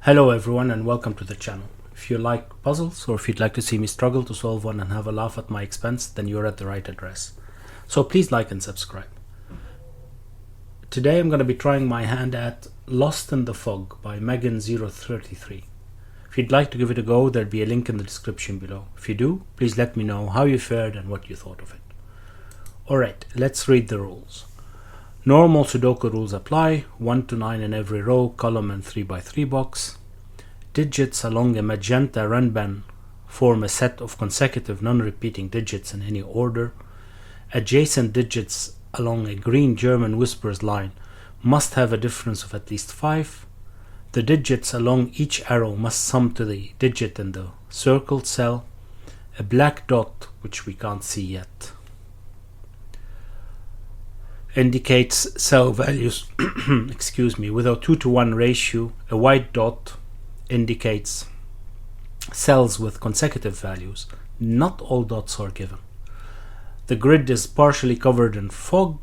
Hello everyone and welcome to the channel. If you like puzzles or if you'd like to see me struggle to solve one and have a laugh at my expense, then you're at the right address. So please like and subscribe. Today I'm going to be trying my hand at Lost in the Fog by Megan033. If you'd like to give it a go, there'll be a link in the description below. If you do, please let me know how you fared and what you thought of it. Alright, let's read the rules. Normal Sudoku rules apply, 1 to 9 in every row, column and 3x3 box. Digits along a magenta Renban form a set of consecutive non-repeating digits in any order. Adjacent digits along a green German Whispers line must have a difference of at least 5. The digits along each arrow must sum to the digit in the circled cell. A black dot, which we can't see yet, indicates cell values excuse me, with a 2:1 ratio. A white dot indicates cells with consecutive values. Not all dots are given. The grid is partially covered in fog.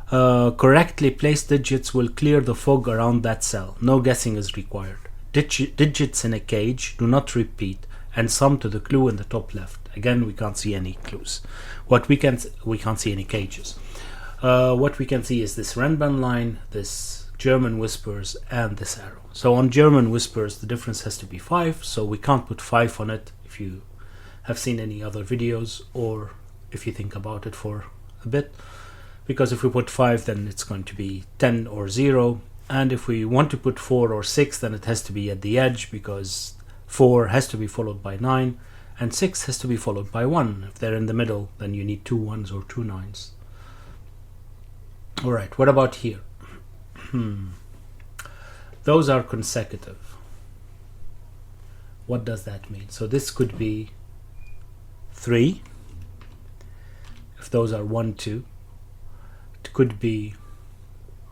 Correctly placed digits will clear the fog around that cell. No guessing is required. Digits in a cage do not repeat and sum to the clue in the top left. Again, we can't see any clues. We can't see any cages. What we can see is this Renban line, this German Whispers, and this arrow. So on German Whispers, the difference has to be 5, so we can't put 5 on it if you have seen any other videos or if you think about it for a bit. Because if we put 5, then it's going to be 10 or 0. And if we want to put 4 or 6, then it has to be at the edge, because 4 has to be followed by 9. And 6 has to be followed by 1. If they're in the middle, then you need 2 1s or 2 9s. Alright, what about here? Those are consecutive. What does that mean? So this could be 3, if those are 1 2. It could be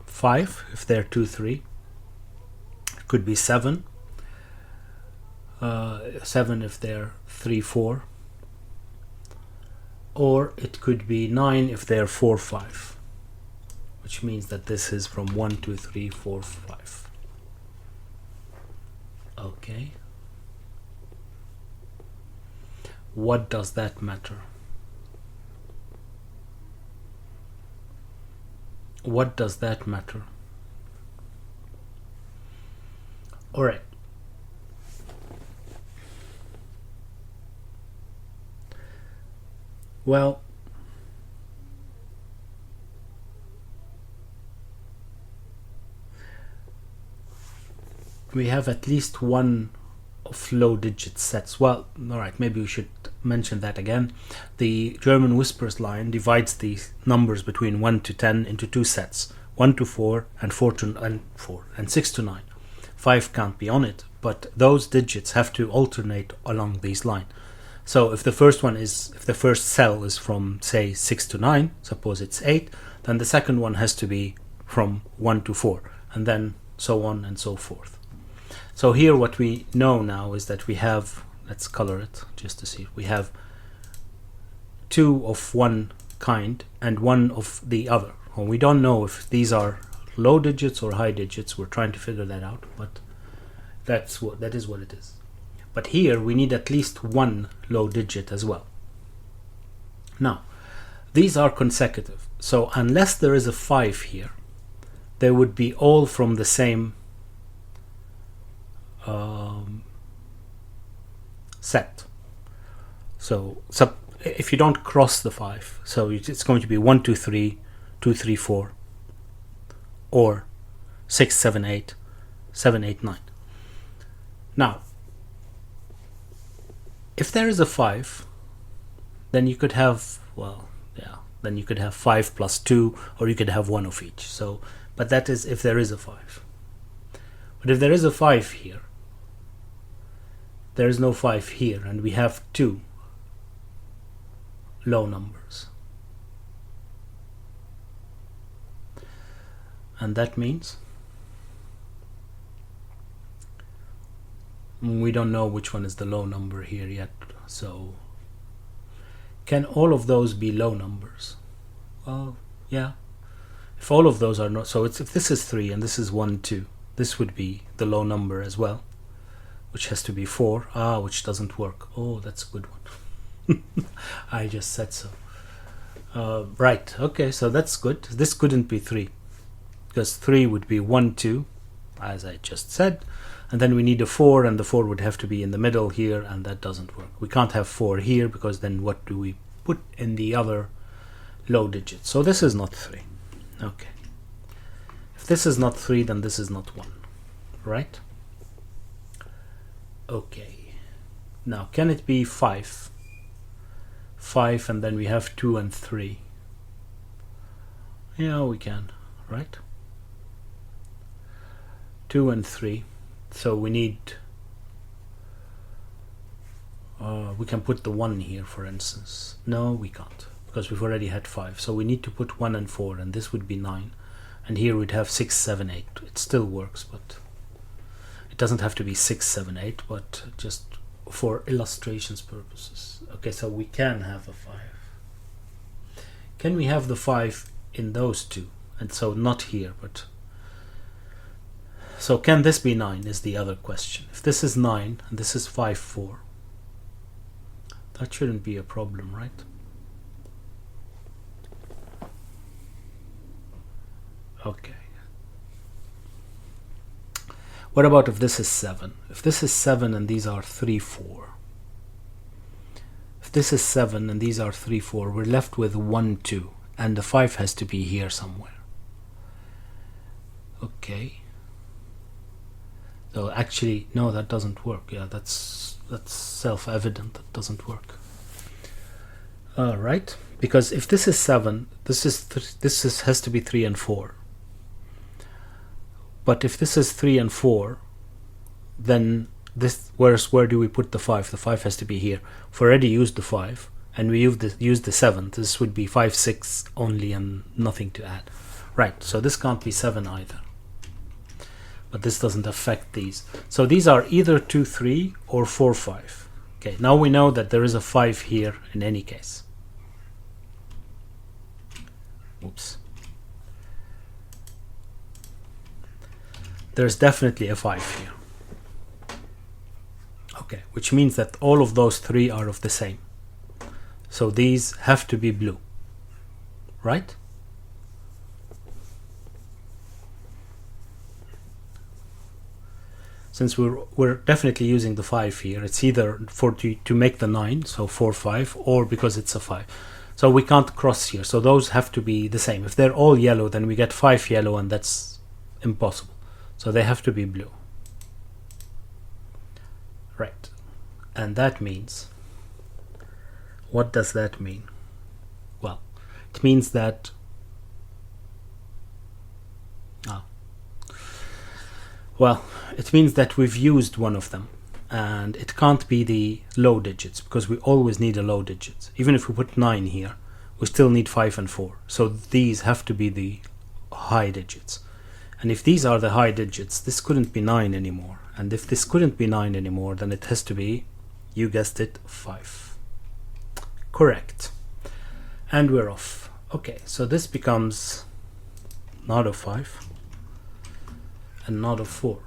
5, if they're 2 3. It could be 7. 7 if they're 3 4, or it could be 9 if they're 4 5, which means that this is from 1 2 3 4 5. Okay, what does that matter? What does that matter? All right. Well, we have at least one of low digit sets. Well, alright, maybe we should mention that again. The German Whispers line divides the numbers between 1 to 10 into 2 sets, 1 to 4 and 4 and 6 to 9. 5 can't be on it, but those digits have to alternate along these lines. So if the first cell is from, say, 6 to 9, suppose it's 8, then the second one has to be from 1 to 4, and then so on and so forth. So here what we know now is that we have, let's color it just to see, we have 2 of one kind and 1 of the other. Well, we don't know if these are low digits or high digits. We're trying to figure that out, but that is what it is. But here we need at least one low digit as well. Now, these are consecutive. So unless there is a 5 here, they would be all from the same set. So if you don't cross the 5, so it's going to be 1 2 3 2 3 4, or 6 7 8 7 8 9. Now, if there is a 5, then you could have, well, yeah, then you could have 5 plus 2, or you could have 1 of each. So, but that is if there is a 5. But if there is a 5 here, there is no 5 here, and we have 2 low numbers. And that means we don't know which one is the low number here yet. So can all of those be low numbers? Well, yeah. If all of those are not, so it's, if this is 3 and this is 1 2, this would be the low number as well, which has to be 4. Which doesn't work. Oh, that's a good one. I just said so. Right, okay, so that's good. This couldn't be 3, because 3 would be 1, 2, as I just said, and then we need a 4, and the 4 would have to be in the middle here, and that doesn't work. We can't have 4 here, because then what do we put in the other low digit? So this is not 3. Okay. If this is not 3, then this is not 1, right? Okay. Now, can it be 5? 5, and then we have 2 and 3. Yeah, we can, right? 2 and 3. So we need, we can put the 1 here, for instance. No, we can't, because we've already had 5. So we need to put 1 and 4, and this would be 9. And here we'd have 6, 7, 8. It still works, but it doesn't have to be 6, 7, 8, but just for illustrations purposes. Okay, so we can have a 5. Can we have the 5 in those two? And so not here, but... So can this be 9 is the other question. If this is 9 and this is 5, 4, that shouldn't be a problem, right? Okay. What about if this is 7? If this is 7 and these are 3, 4. If this is 7 and these are 3, 4, we're left with 1, 2. And the 5 has to be here somewhere. Okay. So actually, no, that doesn't work. Yeah, that's self-evident. That doesn't work. Right? Because if this is 7, this has to be 3 and 4. But if this is 3 and 4, then where do we put the 5? The 5 has to be here. We've already used the 5, and we used the 7. This would be 5, 6 only, and nothing to add. Right, so this can't be 7 either. But this doesn't affect these. So these are either 2, 3 or 4, 5. Okay, now we know that there is a 5 here in any case. Oops. There's definitely a 5 here. Okay, which means that all of those 3 are of the same. So these have to be blue, right? Since we're definitely using the 5 here, it's either to make the 9, so 4, 5, or because it's a 5. So we can't cross here, so those have to be the same. If they're all yellow, then we get 5 yellow, and that's impossible. So they have to be blue. Right. And that means, what does that mean? Well, it means that it means that we've used one of them, and it can't be the low digits, because we always need a low digit. Even if we put 9 here, we still need 5 and 4. So these have to be the high digits. And if these are the high digits, this couldn't be 9 anymore. And if this couldn't be 9 anymore, then it has to be, you guessed it, 5. Correct. And we're off. Okay, so this becomes not a 5 and not a 4.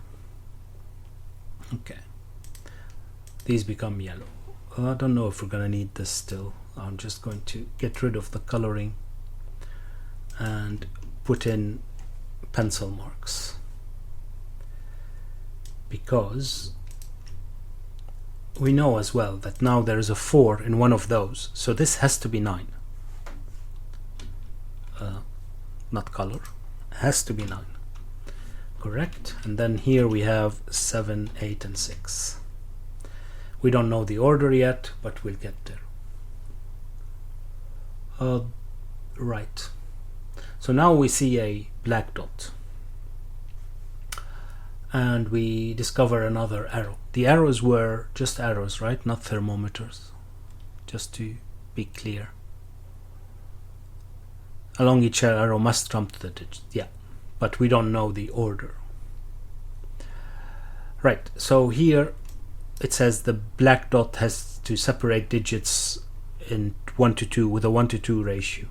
Okay. These become yellow. I don't know if we're going to need this still. I'm just going to get rid of the coloring and put in pencil marks, because we know as well that now there is a 4 in one of those, so this has to be 9. Not color, has to be 9. Correct. And then here we have 7, 8, and 6. We don't know the order yet, but we'll get there. Right. So now we see a black dot, and we discover another arrow. The arrows were just arrows, right? Not thermometers, just to be clear. Along each arrow must trump the digit, yeah, but we don't know the order. Right, so here it says the black dot has to separate digits in 1 to 2 with a 1 to 2 ratio.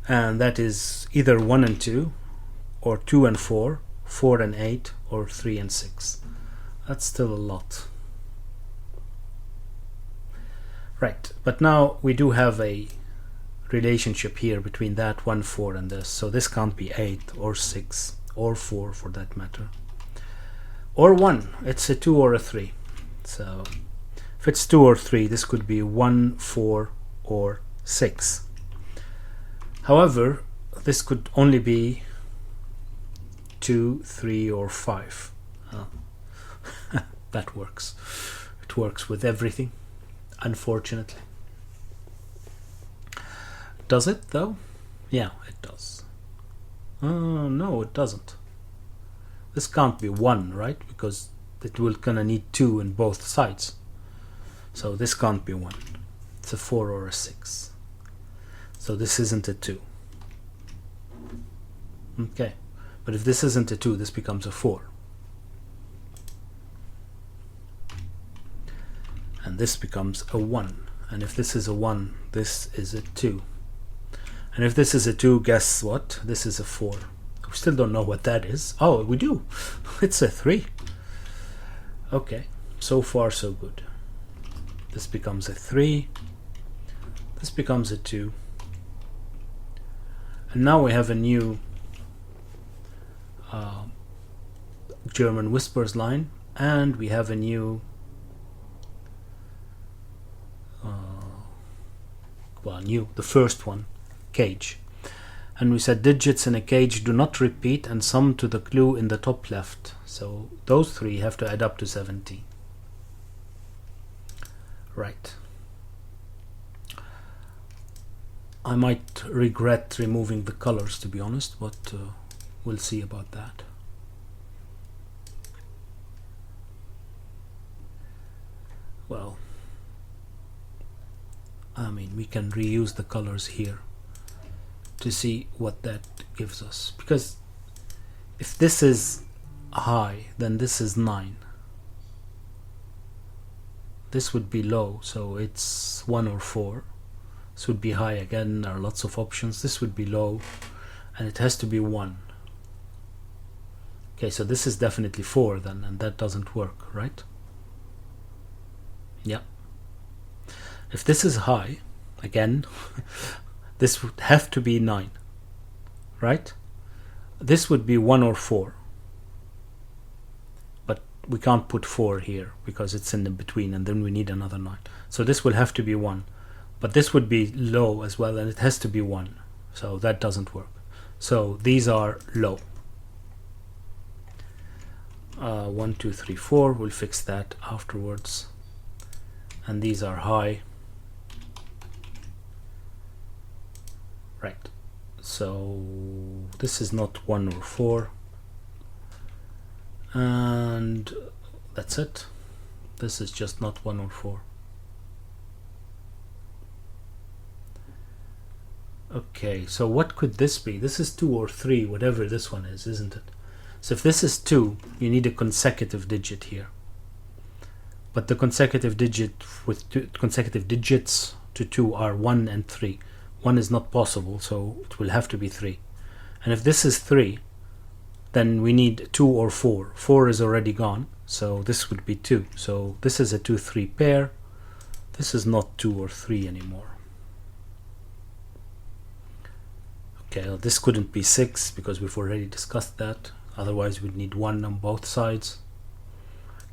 And that is either 1 and 2, or 2 and 4, 4 and 8, or 3 and 6. That's still a lot. Right, but now we do have a relationship here between that 1, 4 and this. So this can't be 8 or 6 or 4 for that matter. Or 1. It's a 2 or a 3. So if it's 2 or 3, this could be 1, 4 or 6. However, this could only be 2, 3 or 5. That works. It works with everything, unfortunately. Does it though? Yeah, it does. No, it doesn't. This can't be 1, right? Because it will gonna need 2 in both sides. So this can't be 1. It's a 4 or a 6. So this isn't a 2. Okay, but if this isn't a 2, this becomes a 4. And this becomes a 1. And if this is a 1, this is a 2. And if this is a 2, guess what? This is a 4. We still don't know what that is. Oh, we do. It's a 3. Okay, so far so good. This becomes a 3. This becomes a 2. And now we have a new German Whispers line, and we have a new the first one, cage. And we said digits in a cage do not repeat and sum to the clue in the top left. So those 3 have to add up to 17. Right. I might regret removing the colors, to be honest, but we'll see about that. Well, I mean, we can reuse the colors here to see what that gives us, because if this is high, then this is 9. This would be low, so it's 1 or 4. This would be high again. There are lots of options. This would be low, and it has to be 1. Okay, so this is definitely 4 then, and that doesn't work, right? Yeah. If this is high, again, this would have to be 9, right? This would be 1 or 4. But we can't put 4 here because it's in the between, and then we need another 9. So this will have to be 1. But this would be low as well, and it has to be 1. So that doesn't work. So these are low. 1, 2, 3, 4. We'll fix that afterwards. And these are high. Right. So this is not 1 or 4. And that's it. This is just not 1 or 4. Okay, so what could this be? This is 2 or 3, whatever this one is, isn't it? So if this is 2, you need a consecutive digit here. But the consecutive digit with consecutive digits to 2 are 1 and 3. 1 is not possible, so it will have to be 3. And if this is 3, then we need 2 or 4. 4 is already gone, so this would be 2. So this is a 2-3 pair. This is not 2 or 3 anymore. Okay, well, this couldn't be 6 because we've already discussed that. Otherwise we'd need 1 on both sides.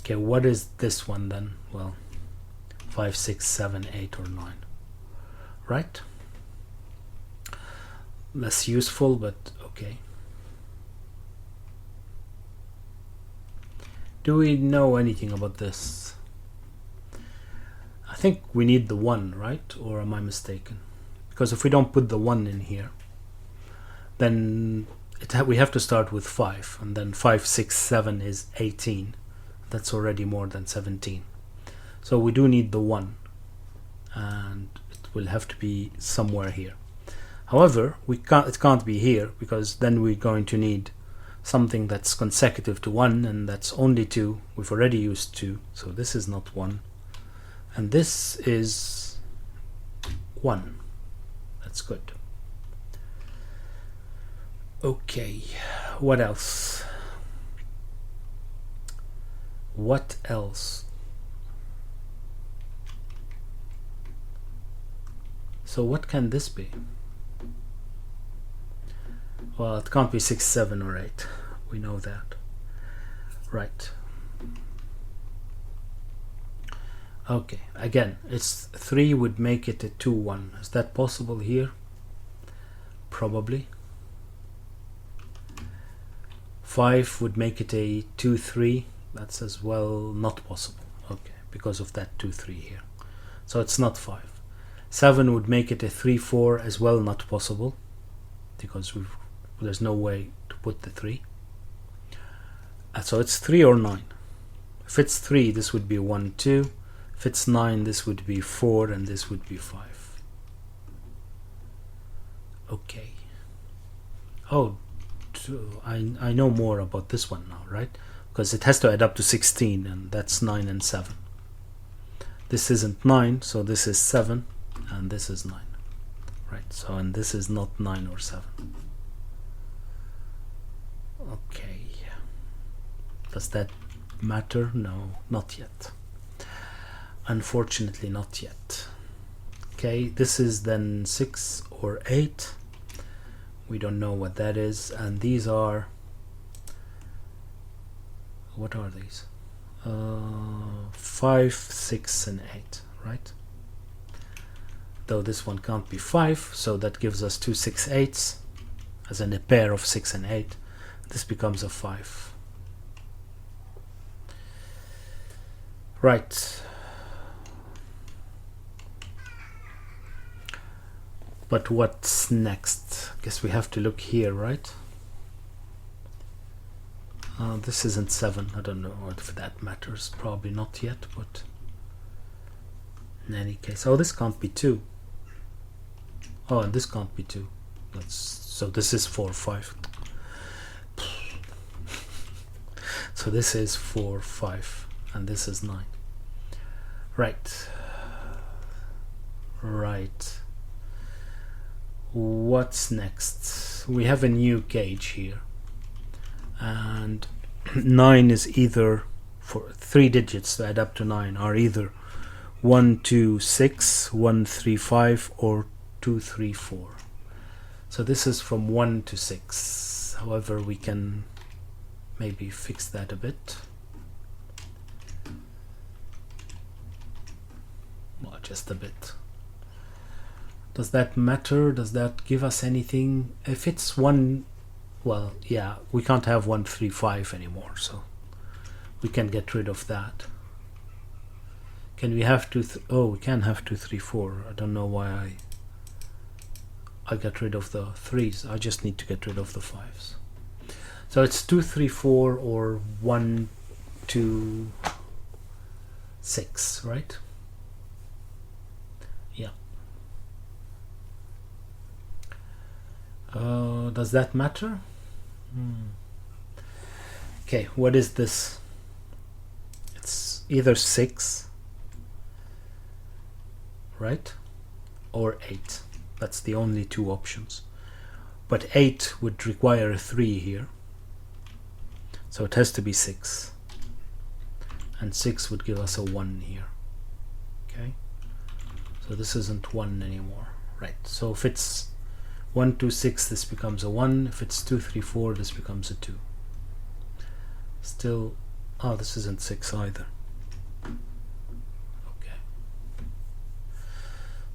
Okay, what is this one then? Well, 5, 6, 7, 8 or 9. Right? Less useful, but okay. Do we know anything about this? I think we need the 1, right? Or am I mistaken? Because if we don't put the 1 in here, then we have to start with 5, and then 5, 6, 7 is 18. That's already more than 17. So we do need the 1, and it will have to be somewhere here. However, it can't be here, because then we're going to need something that's consecutive to 1, and that's only 2. We've already used 2, so this is not 1. And this is 1. That's good. Okay, what else? What else? So what can this be? Well, it can't be 6, 7 or 8. We know that. Right. Okay, again, it's 3 would make it a 2, 1. Is that possible here? Probably. 5 would make it a 2, 3. That's as well not possible. Okay, because of that 2, 3 here. So it's not 5. 7 would make it a 3, 4, as well not possible, because there's no way to put the 3. So it's 3 or 9. If it's 3, this would be 1, 2. If it's 9, this would be 4, and this would be 5. Okay. Oh, I know more about this one now, right? Because it has to add up to 16, and that's 9 and 7. This isn't 9, so this is 7, and this is 9. Right, so, and this is not 9 or 7. Okay. Does that matter? No, not yet. Unfortunately, not yet. Okay, this is then 6 or 8. We don't know what that is, and these are, what are these? 5, 6, and 8, right? Though this one can't be 5, so that gives us 2 6 8s, as in a pair of 6 and 8. This becomes a 5. Right. But what's next? Guess we have to look here, right? This isn't 7. I don't know if that matters. Probably not yet, but in any case. Oh, this can't be 2. Oh, and this can't be 2. So this is 4, 5. So this is 4, 5, and this is 9. Right. Right. What's next? We have a new gauge here, and 9 is either, for 3 digits to add up to 9 are either 1 2 6, 1 3 5, or 2 3 4. So this is from 1 to 6. However, we can maybe fix that a bit. Well, just a bit. Does that matter? Does that give us anything? If it's 1, well, yeah, we can't have 1 3 5 anymore, so we can get rid of that. Can we have 2 oh, we can have 2 3 4. I don't know why I got rid of the 3s. I just need to get rid of the 5s. So it's 2 3 4 or 1 2 6, right? Yeah. Does that matter? Okay, what is this? It's either 6, right? Or 8. That's the only 2 options. But 8 would require a 3 here. So it has to be 6. And 6 would give us a 1 here. Okay? So this isn't 1 anymore. Right. So if it's 1 2 6, this becomes a 1. If it's 2 3 4, this becomes a 2. Still, oh, this isn't 6 either. Okay.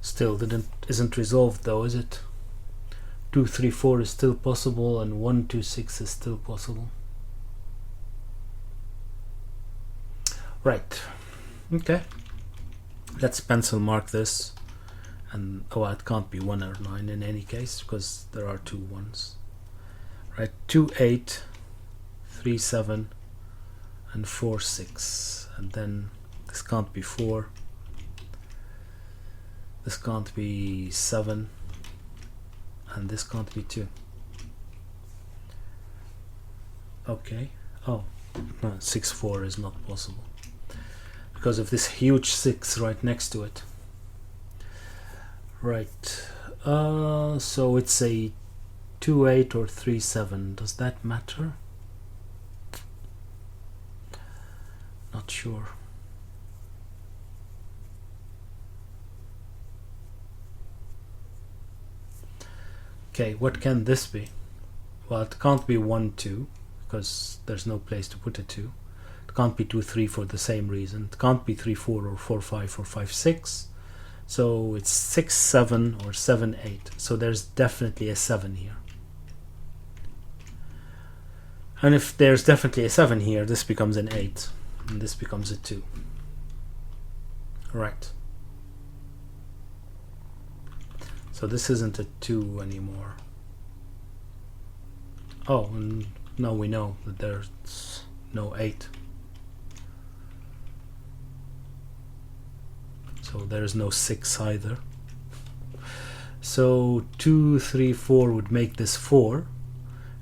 Still isn't resolved though, is it? 2 3 4 is still possible, and 1 2 6 is still possible. Right. Okay. Let's pencil mark this. And oh, it can't be 1 or 9 in any case, because there are 2 1s. Right. 2 8, 3 7, and 4 6. And then this can't be 4. This can't be 7. And this can't be 2. Okay. Oh, no, 6 4 is not possible because of this huge 6 right next to it. Right. So it's a 2 8 or 3 7. Does that matter? Not not sure. Okay, what can this be? Well, it can't be 1, 2, because there's no place to put a 2. It can't be 2, 3 for the same reason. It can't be 3, 4, or 4, 5, or 5, 6. So it's 6, 7, or 7, 8. So there's definitely a 7 here. And if there's definitely a 7 here, this becomes an 8. And this becomes a 2. Right. So this isn't a 2 anymore. Oh, and now we know that there's no 8. So there's no 6 either. So 2, 3, 4 would make this 4.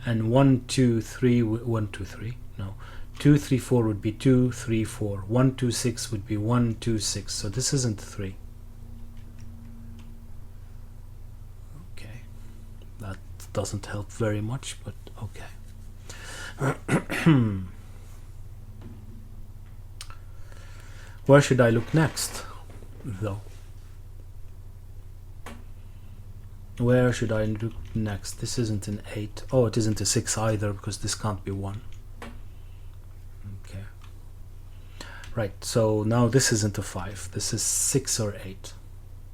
And 1, 2, 3, 1, 2, 3. No. 2, 3, 4 would be 2, 3, 4. 1, 2, 6 would be 1, 2, 6. So this isn't 3. Okay. That doesn't help very much, but okay. Where should I look next, though? Where should I look next? This isn't an 8. Oh, it isn't a 6 either, because this can't be 1. Okay. Right, so now this isn't a 5. This is 6 or 8.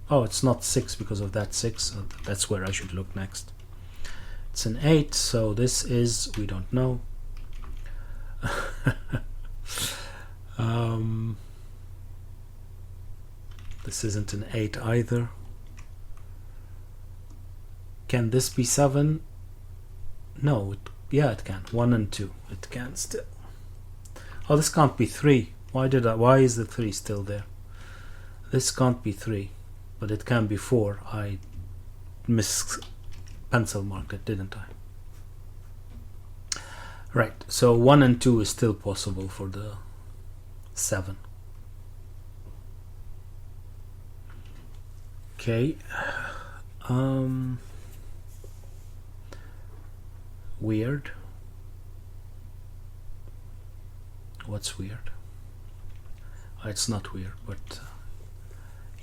Oh, it's not 6 because of that 6, so that's where I should look next. It's an 8, so this is, we don't know. This isn't an 8 either. Can this be 7? No, yeah, it can. 1 and 2. It can still. Oh, this can't be 3. Why is the 3 still there? This can't be 3, but it can be 4. I pencil marked it, didn't I? Right, so 1 and 2 is still possible for the 7. Okay. Weird. What's weird? It's not weird, but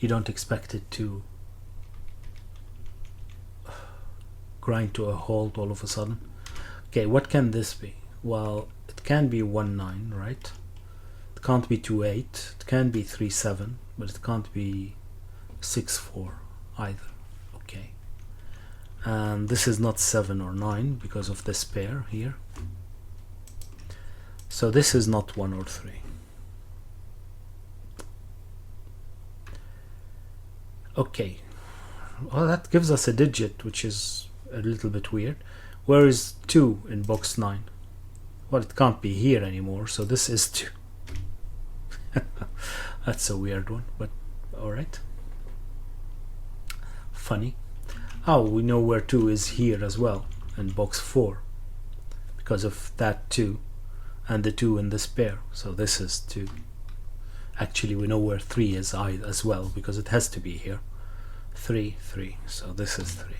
you don't expect it to grind to a halt all of a sudden. Okay, what can this be? Well, it can be 1, 9, right? It can't be 2, 8. It can be 3, 7, but it can't be 6, 4 either. Okay. And this is not 7 or 9 because of this pair here. So this is not 1 or 3. Okay. Well, that gives us a digit, which is a little bit weird. Where is 2 in box 9? Well, it can't be here anymore, so this is 2. That's a weird one, but alright. Funny. Oh, we know where 2 is here as well, in box 4, because of that 2 and the 2 in this pair. So this is 2. Actually, we know where 3 is as well, because it has to be here. 3, 3. So this is 3.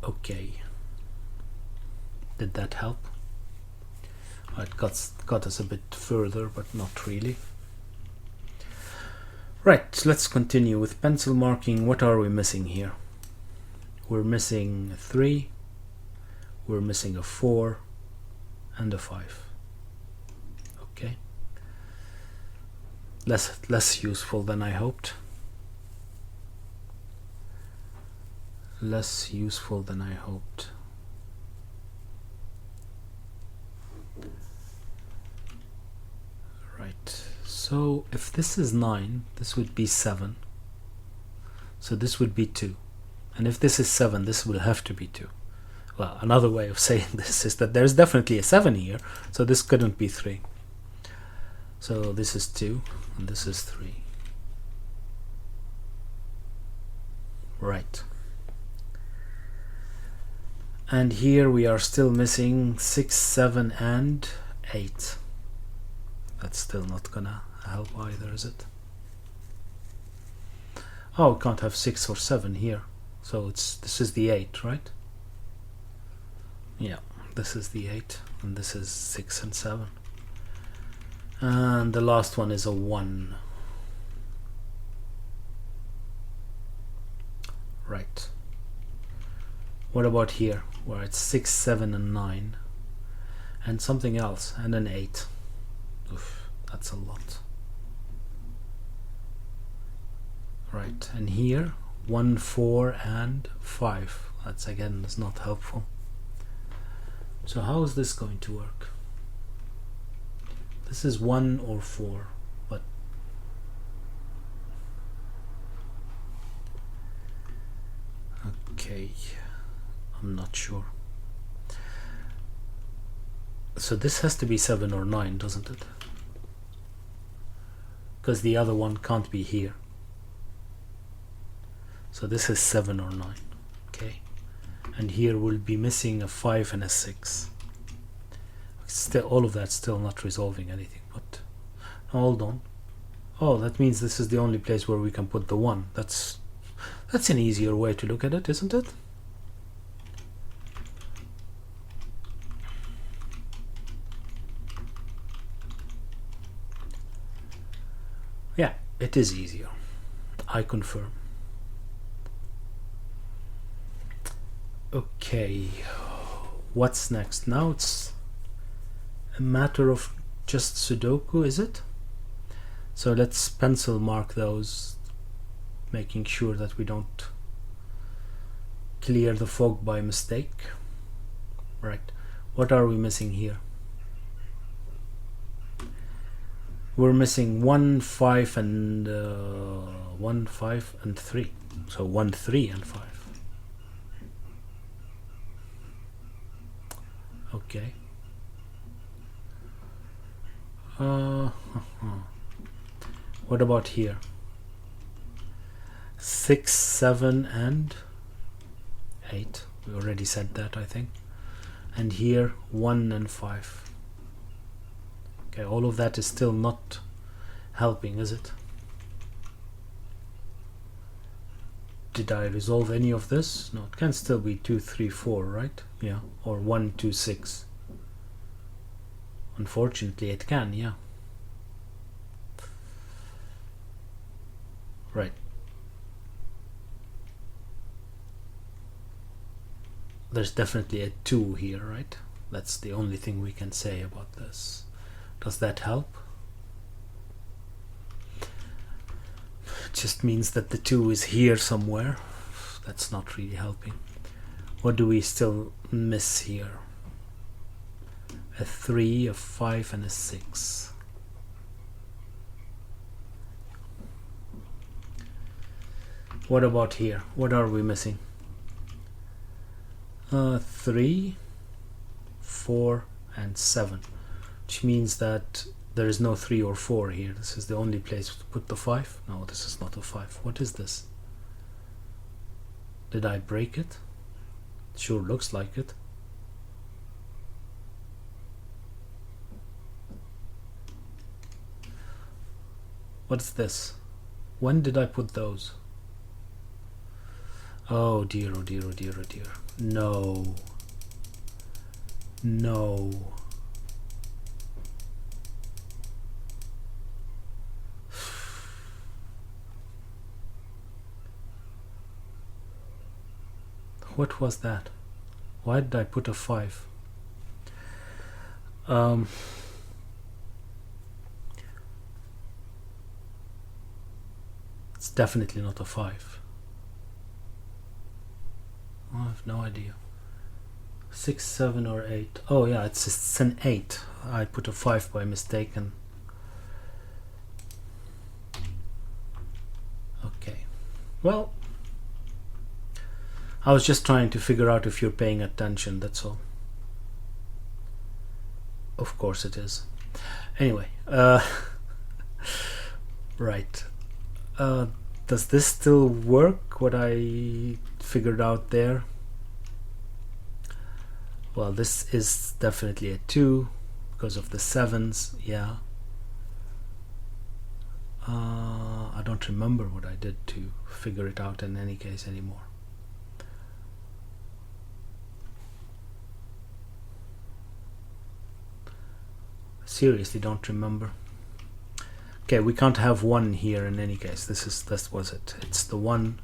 Okay. Did that help? It got us a bit further, but not really. Right, let's continue with pencil marking. What are we missing here? We're missing a 3, we're missing a 4, and a 5. Okay. Less useful than I hoped. Less useful than I hoped. Right. So if this is 9, this would be 7. So this would be 2. And if this is 7, this will have to be 2. Well, another way of saying this is that there's definitely a 7 here, so this couldn't be 3. So this is 2, and this is 3. Right. And here we are still missing 6, 7, and 8. That's still not gonna help either, is it? Oh, we can't have 6 or 7 here. So this is the 8, right? Yeah, This is the 8, and this is 6 and 7. And the last one is a 1. Right. What about here, where it's 6, 7, and 9, and something else, and an 8. Oof, that's a lot. Right, and here 1, 4, and 5. That's again is not helpful. So how is this going to work? This is 1 or 4, but okay, I'm not sure. So this has to be 7 or 9, doesn't it? Because the other one can't be here. So this is 7 or 9. Okay. And here we'll be missing a 5 and a 6. Still, all of that's still not resolving anything, but hold on. Oh, that means this is the only place where we can put the 1. That's an easier way to look at it, isn't it? Yeah, it is easier. I confirm. Okay, what's next? Now it's a matter of just Sudoku, is it? So let's pencil mark those, making sure that we don't clear the fog by mistake. Right, what are we missing here? We're missing 1, 5, and 1, 5, and 3. So 1, 3, and 5. Okay. What about here? 6, 7, and 8. We already said that, I think. And here 1 and 5. Okay, all of that is still not helping, is it? Did I resolve any of this? No, it can still be 2, 3, 4, right? Yeah, or 1, 2, 6. Unfortunately, it can, yeah. Right. There's definitely a 2 here, right? That's the only thing we can say about this. Does that help? It just means that the 2 is here somewhere. That's not really helping. What do we still miss here? A 3, a 5, and a 6. What about here? What are we missing? 3, 4, and 7. Which means that there is no 3 or 4 here. This is the only place to put the 5. No, this is not a 5. What is this? Did I break it? It sure looks like it. What's this? When did I put those? Oh dear, oh dear, oh dear, oh dear. No. No. What was that? Why did I put a 5? It's definitely not a 5. I have no idea. 6, 7, or 8. Oh yeah, it's an 8. I put a 5 by mistake. And okay. Well, I was just trying to figure out if you're paying attention, that's all. Of course it is. Anyway, right. Does this still work, what I figured out there? Well, this is definitely a 2 because of the 7s, yeah. I don't remember what I did to figure it out in any case anymore. seriously don't remember. Okay, we can't have 1 here in any case. This was it. It's the 1.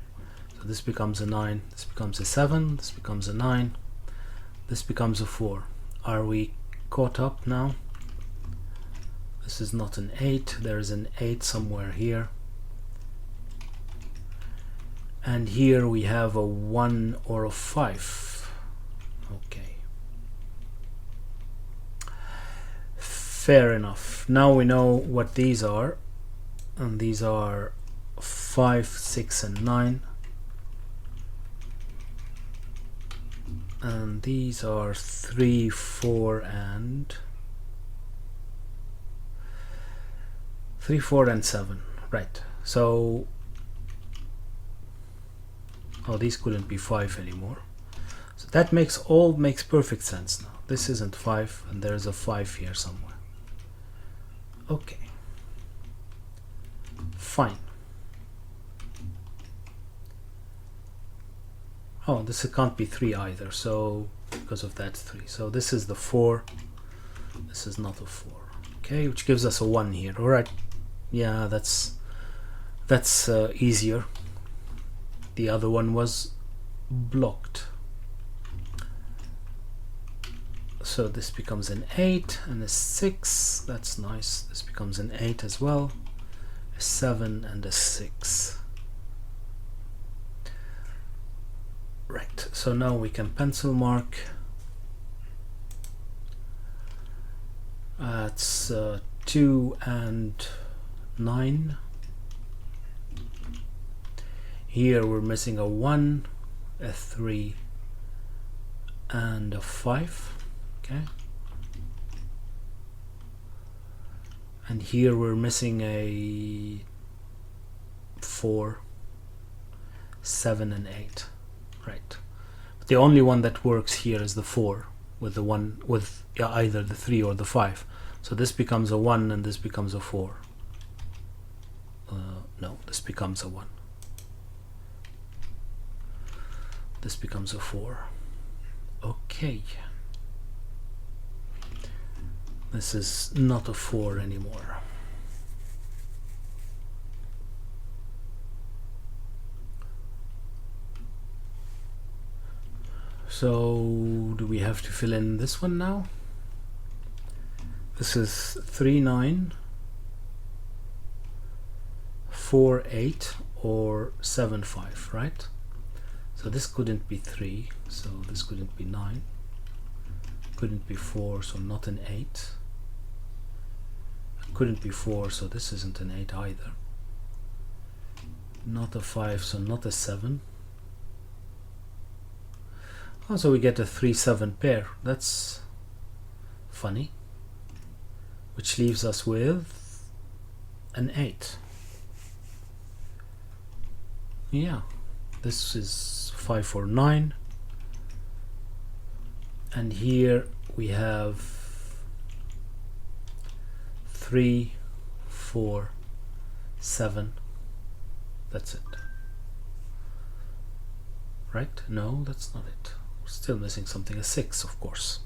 So this becomes a 9. This becomes a 7. This becomes a 9. This becomes a 4. Are we caught up now? This is not an 8. There is an 8 somewhere here. And here we have a 1 or a 5. Okay. Fair enough. Now we know what these are. And these are 5, 6, and 9. And these are 3, 4, and 3, 4, and 7. Right. So, oh, these couldn't be 5 anymore. So that makes perfect sense now. This isn't 5, and there's a 5 here somewhere. Okay. Fine. Oh, this can't be 3 either, so because of that 3. So this is the 4. This is not a 4. Okay, which gives us a 1 here. All right. Yeah, that's easier. The other one was blocked. So this becomes an 8 and a 6. That's nice. This becomes an 8 as well. A 7 and a 6. Right. So now we can pencil mark. It's 2 and 9. Here we're missing a 1, a 3, and a 5. Okay. And here we're missing a 4, 7, and 8. Right. But the only one that works here is the 4 with the 1 with either the 3 or the 5. So this becomes a 1 and this becomes a 4. No, this becomes a 1. This becomes a 4. Okay. This is not a 4 anymore. So do we have to fill in this one now? This is 3, 9, 4, 8, or 7, 5, right? So this couldn't be 3, so this couldn't be 9. Couldn't be 4, so not an 8. Couldn't be 4, so this isn't an 8 either. Not a 5, so not a 7. Oh, so we get a 3, 7 pair. That's funny. Which leaves us with an 8. Yeah, this is 5, 4, 9. And here we have 3, 4, 7. That's it. Right? No, that's not it. We're still missing something. A 6, of course.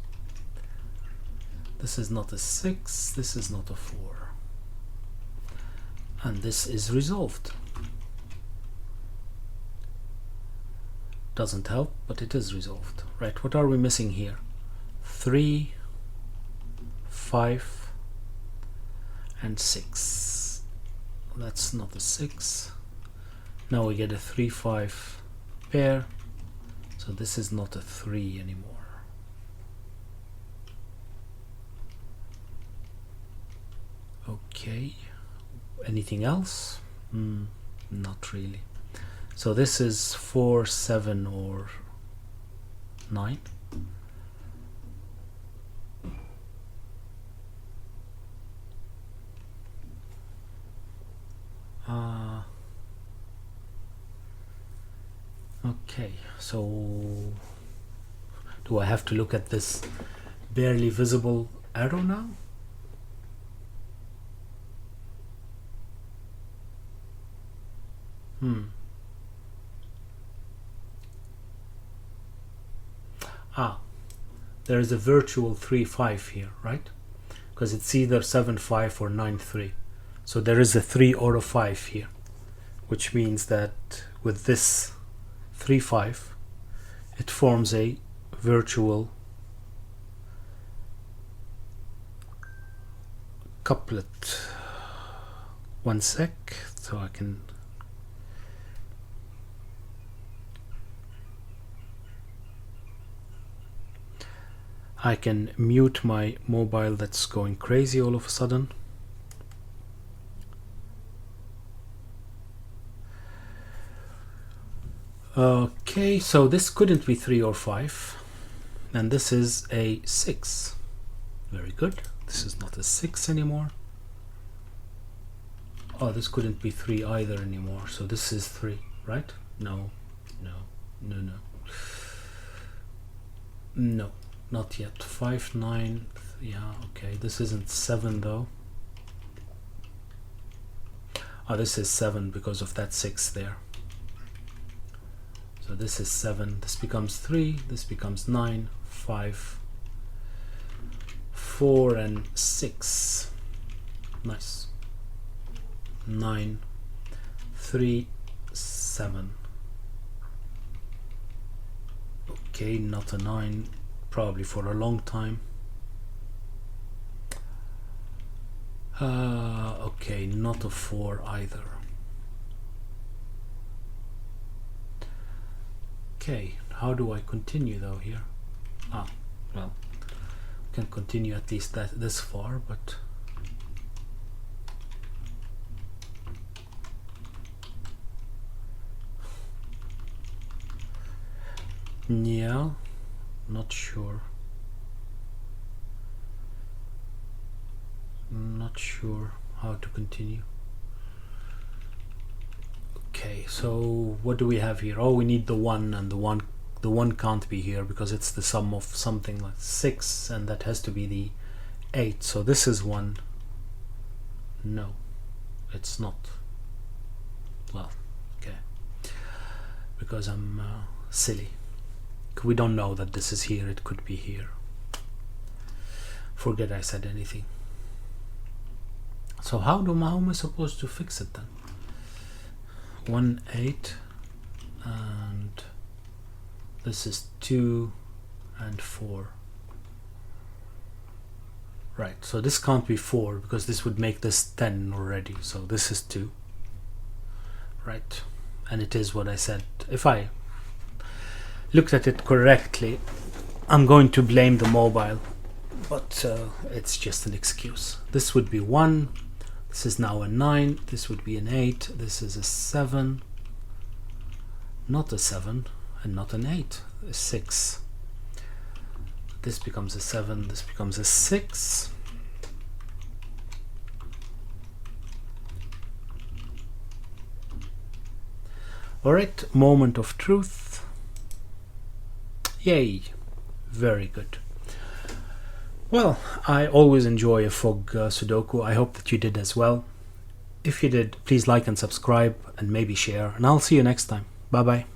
This is not a 6. This is not a 4. And this is resolved. Doesn't help, but it is resolved. Right, what are we missing here? 3, 5, and 6. That's not a 6. Now we get a 3, 5 pair. So this is not a 3 anymore. Okay. Anything else? Not really. So this is 4, 7, or 9. Okay, so do I have to look at this barely visible arrow now? There is a virtual 3, 5 here, right? because it's either 7 5 or 9 3. So there is a 3 or a 5 here, which means that with this 3 5 it forms a virtual couplet. One sec, so I can mute my mobile that's going crazy all of a sudden. Okay, so this couldn't be 3 or 5, and this is a 6. Very good. This is not a 6 anymore. Oh, this couldn't be 3 either anymore, so this is 3, right? No, not yet. 5 9, yeah, okay, this isn't 7 though. Oh, this is 7 because of that 6 there. So this is 7, this becomes 3, this becomes 9, 5, 4 and 6. Nice. 9 3 7. Okay, not a 9 probably for a long time. Okay, not a 4 either. Okay, how do I continue though here? Well, can continue at least this far, but yeah, not sure. Not sure how to continue. Okay, so what do we have here? Oh, we need the 1, and the 1 can't be here because it's the sum of something like 6, and that has to be the 8. So this is 1. No, it's not. Well, okay, because I'm silly. We don't know that this is here. It could be here. Forget I said anything. So how am I supposed to fix it then? 1 8, and this is 2 and 4. Right, so this can't be 4 because this would make this 10 already. So this is 2. Right, and it is what I said. If I looked at it correctly, I'm going to blame the mobile, but it's just an excuse. This would be 1. This is now a 9. This would be an 8. This is a 7. Not a 7, and not an 8. A 6. This becomes a 7. This becomes a 6. Alright, moment of truth. Yay, very good. Well, I always enjoy a fog Sudoku. I hope that you did as well. If you did, please like and subscribe and maybe share, and I'll see you next time. Bye bye.